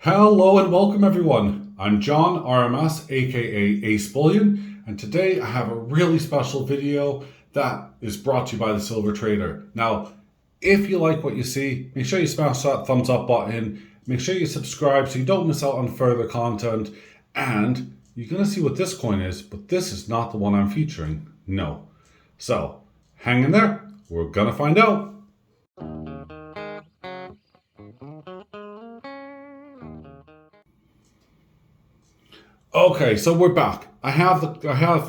Hello and welcome everyone. I'm John RMS, aka AceBullion, and today I have a really special video that is brought to you by the Silver Trader. Now, if you like what you see, make sure you smash that thumbs up button, make sure you subscribe so you don't miss out on further content, and you're going to see what this coin is, but this is not the one I'm featuring. No. So, hang in there, we're going to find out. Okay, so we're back. I have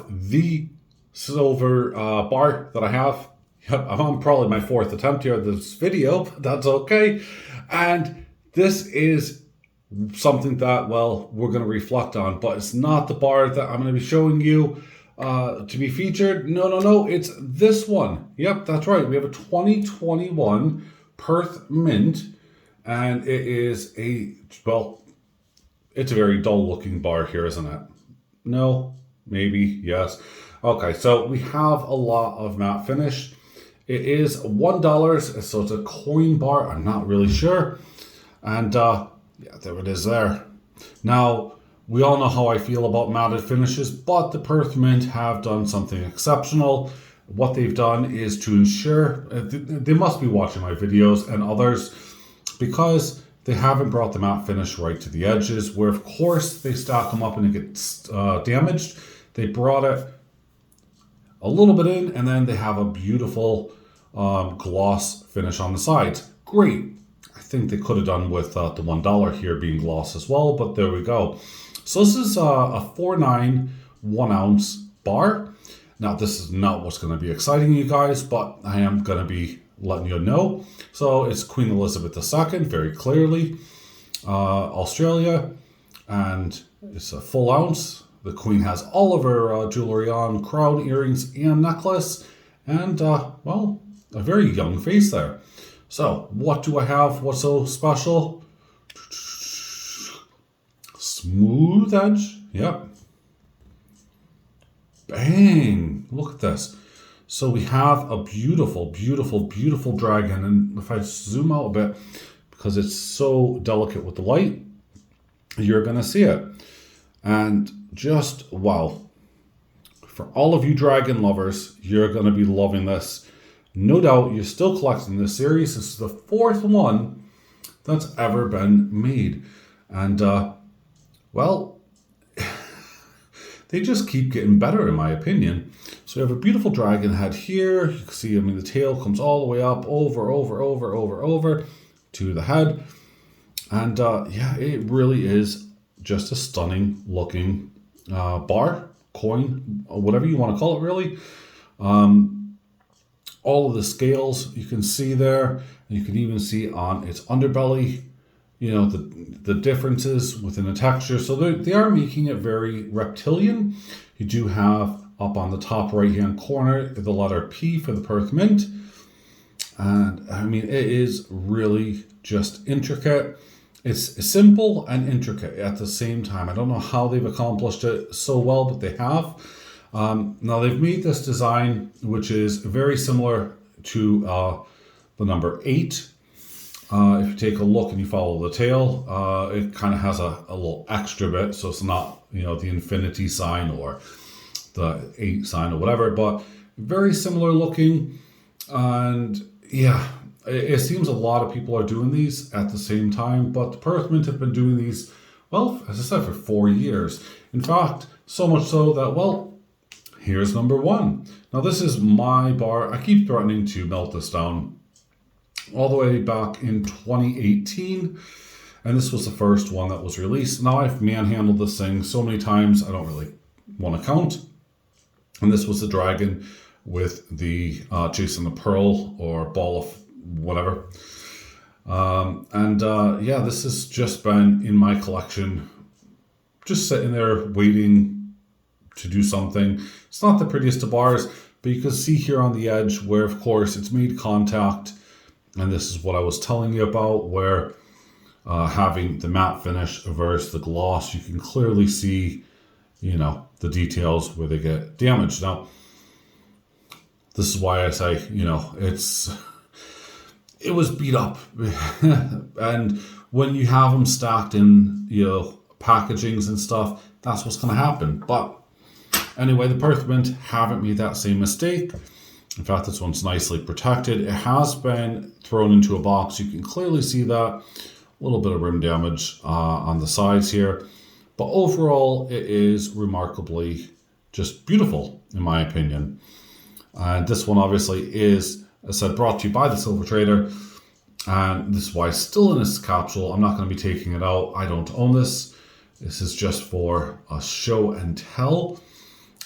the silver bar that I have. Yep, I'm on probably my fourth attempt here at this video, but that's okay. And this is something that, well, we're going to reflect on, but it's not the bar that I'm going to be showing you to be featured. No, it's this one. Yep, that's right. We have a 2021 Perth Mint, and it is it's a very dull looking bar here, isn't it? No, maybe, yes. Okay, so we have a lot of matte finish. It is $1, so it's a coin bar. I'm not really sure. And yeah, there it is there. Now, we all know how I feel about matted finishes, but the Perth Mint have done something exceptional. What they've done is to ensure, they must be watching my videos and others, because they haven't brought the matte finish right to the edges, where of course they stack them up and it gets damaged. They brought it a little bit in, and then they have a beautiful gloss finish on the sides. Great. I think they could have done with the $1 here being gloss as well, but there we go. So this is a 4.9 1 ounce bar. Now this is not what's going to be exciting you guys, but I am going to be letting you know. So it's Queen Elizabeth II, very clearly, Australia, and it's a full ounce. The Queen has all of her jewelry on, crown, earrings, and necklace, and well, a very young face there. So what do I have? What's so special? Smooth edge. Yep. Bang! Look at this. So we have a beautiful, beautiful, beautiful dragon. And if I zoom out a bit, because it's so delicate with the light, you're going to see it. And just, wow. For all of you dragon lovers, you're going to be loving this. No doubt you're still collecting this series. This is the fourth one that's ever been made. And, well, they just keep getting better, in my opinion. So you have a beautiful dragon head here. You can see, the tail comes all the way up, over to the head. And yeah, it really is just a stunning looking bar, coin, whatever you want to call it, really. All of the scales you can see there. You can even see on its underbelly, the differences within the texture. So they are making it very reptilian. You do have up on the top right hand corner the letter P for the Perth Mint. And it is really just intricate. It's simple and intricate at the same time. I don't know how they've accomplished it so well, but they have. Now they've made this design, which is very similar to the number 8. If you take a look and you follow the tail, it kind of has a little extra bit. So it's not, the infinity sign or the 8 sign or whatever, but very similar looking. And yeah, it seems a lot of people are doing these at the same time, but the Perth Mint have been doing these, well, as I said, for 4 years. In fact, so much so that, well, here's number 1. Now this is my bar. I keep threatening to melt this down all the way back in 2018. And this was the first one that was released. Now I've manhandled this thing so many times, I don't really want to count. And this was the dragon with the Jason the Pearl or ball of whatever. Yeah, this has just been in my collection, just sitting there waiting to do something. It's not the prettiest of bars, but you can see here on the edge where, of course, it's made contact. And this is what I was telling you about, where having the matte finish versus the gloss, you can clearly see, the details where they get damaged. Now, this is why I say, it was beat up. And when you have them stacked in, packagings and stuff, that's what's going to happen. But anyway, the Perth Mint haven't made that same mistake. In fact, this one's nicely protected. It has been thrown into a box. You can clearly see that. A little bit of rim damage on the sides here. But overall, it is remarkably just beautiful, in my opinion. And this one obviously is, as I said, brought to you by the Silver Trader. And this is why it's still in its capsule. I'm not going to be taking it out. I don't own this. This is just for a show and tell.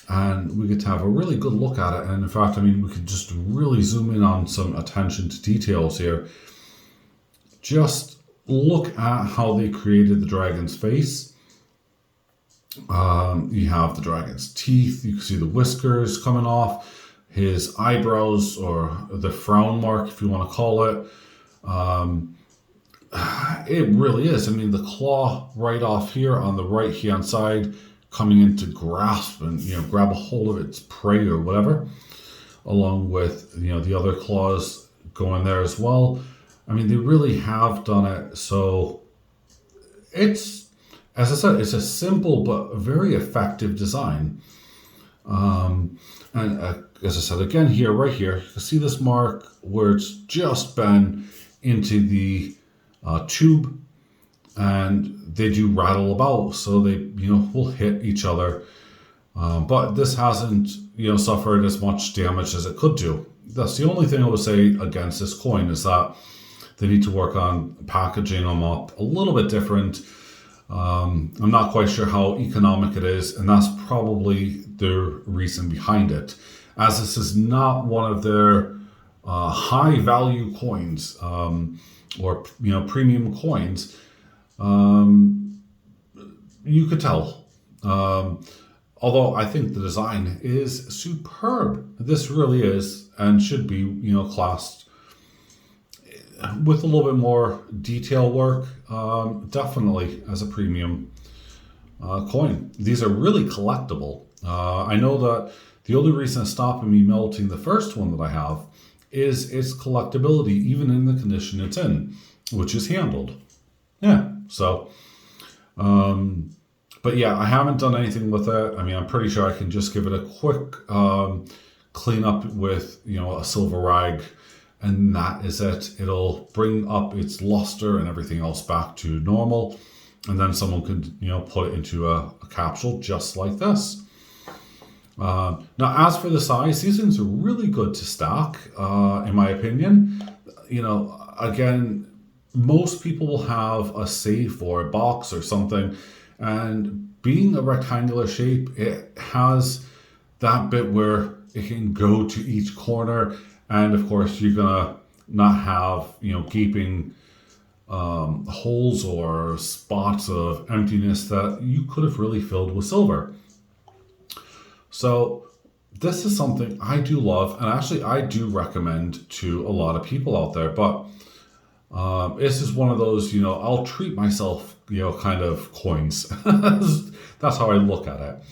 And we get to have a really good look at it. And in fact, we could just really zoom in on some attention to details here. Just look at how they created the dragon's face. You have the dragon's teeth. You can see the whiskers coming off. His eyebrows, or the frown mark, if you want to call it. It really is. The claw right off here on the right hand side, coming in to grasp and grab a hold of its prey or whatever, along with the other claws going there as well. They really have done it. So it's, as I said, it's a simple but very effective design. As I said, again here, right here, you can see this mark where it's just been into the tube, and they do rattle about, so they will hit each other. But this hasn't suffered as much damage as it could do. That's the only thing I would say against this coin, is that they need to work on packaging them up a little bit different. I'm not quite sure how economic it is, and that's probably the reason behind it, as this is not one of their high value coins, or premium coins. You could tell. Although I think the design is superb. This really is, and should be classed with a little bit more detail work, definitely as a premium coin. These are really collectible. I know that the only reason it's stopping me melting the first one that I have is its collectability, even in the condition it's in, which is handled. Yeah, so, but yeah, I haven't done anything with it. I'm pretty sure I can just give it a quick clean up with, a silver rag, and that is it. It'll bring up its luster and everything else back to normal, and then someone could, put it into a capsule just like this. Now, as for the size, these things are really good to stack, in my opinion. Again, most people will have a safe or a box or something, and being a rectangular shape, it has that bit where it can go to each corner, and of course you're gonna not have gaping holes or spots of emptiness that you could have really filled with silver. So this is something I do love, and actually I do recommend to a lot of people out there. But this is one of those, I'll treat myself, kind of coins. That's how I look at it.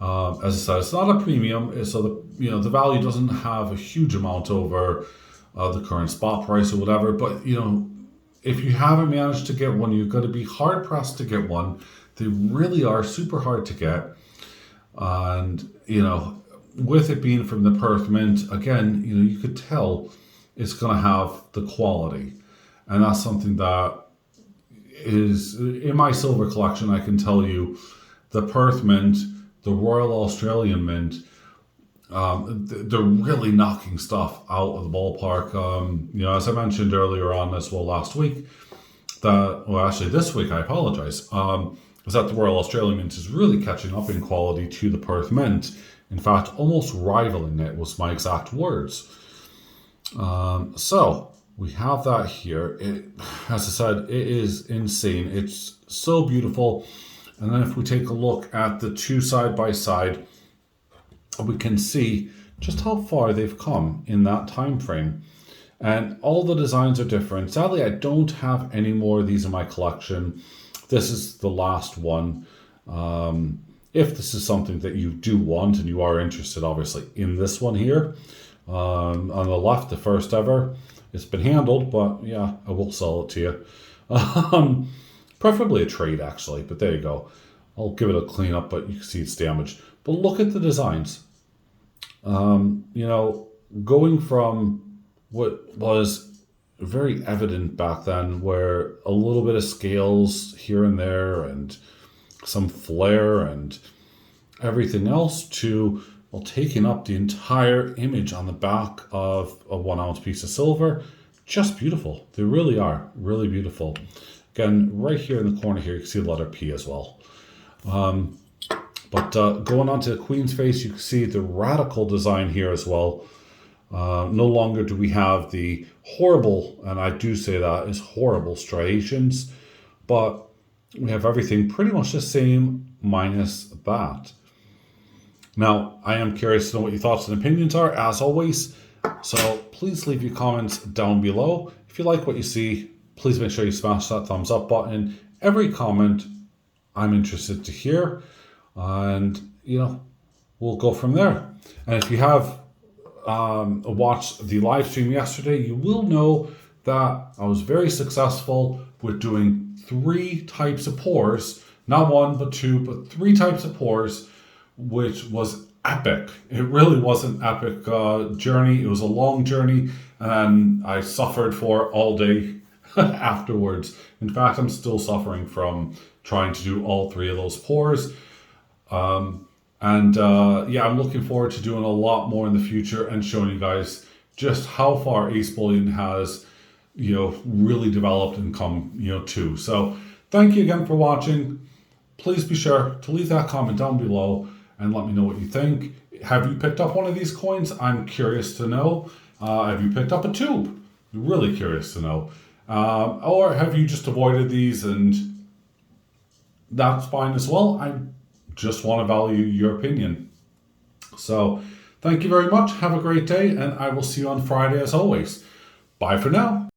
As I said, it's not a premium, so the value doesn't have a huge amount over the current spot price or whatever. But if you haven't managed to get one, you're going to be hard pressed to get one. They really are super hard to get. And, with it being from the Perth Mint, again, you could tell it's going to have the quality. And that's something that is, in my silver collection, I can tell you, the Perth Mint, the Royal Australian Mint, they're really knocking stuff out of the ballpark. As I mentioned earlier on as well last week, this week, I apologize, is that the Royal Australian Mint is really catching up in quality to the Perth Mint. In fact, almost rivaling it was my exact words. So we have that here. As I said, it is insane. It's so beautiful. And then if we take a look at the two side by side, we can see just how far they've come in that time frame. And all the designs are different. Sadly, I don't have any more of these in my collection. This is the last one. If this is something that you do want and you are interested, obviously, in this one here, on the left, the first ever, It's been handled, but yeah, I will sell it to you. Preferably a trade, actually, but there you go. I'll give it a clean up, but you can see it's damaged. But look at the designs. You know, going from what was very evident back then, where a little bit of scales here and there and some flair and everything else, to, well, taking up the entire image on the back of a 1 ounce piece of silver. Just beautiful. They really are really beautiful. Again, right here in the corner here, you can see the letter P as well. But going on to the Queen's face, you can see the radical design here as well. No longer do we have the horrible, and I do say that, is horrible striations, but we have everything pretty much the same minus that. Now, I am curious to know what your thoughts and opinions are, as always. So please leave your comments down below. If you like what you see, please make sure you smash that thumbs up button. Every comment I'm interested to hear, and you know, we'll go from there. And if you have watched the live stream yesterday, you will know that I was very successful with doing 3 types of pours, not 1 but 2, but 3 types of pours, which was epic. It really was an epic journey. It was a long journey, and I suffered for all day afterwards. In fact, I'm still suffering from trying to do all 3 of those pours. Yeah, I'm looking forward to doing a lot more in the future and showing you guys just how far AceBullion has, you know, really developed and come, you know, to. So thank you again for watching. Please be sure to leave that comment down below and let me know what you think. Have you picked up one of these coins? I'm curious to know. Have you picked up a tube? Really curious to know. Or have you just avoided these, and that's fine as well. I just want to value your opinion. So thank you very much. Have a great day, and I will see you on Friday as always. Bye for now.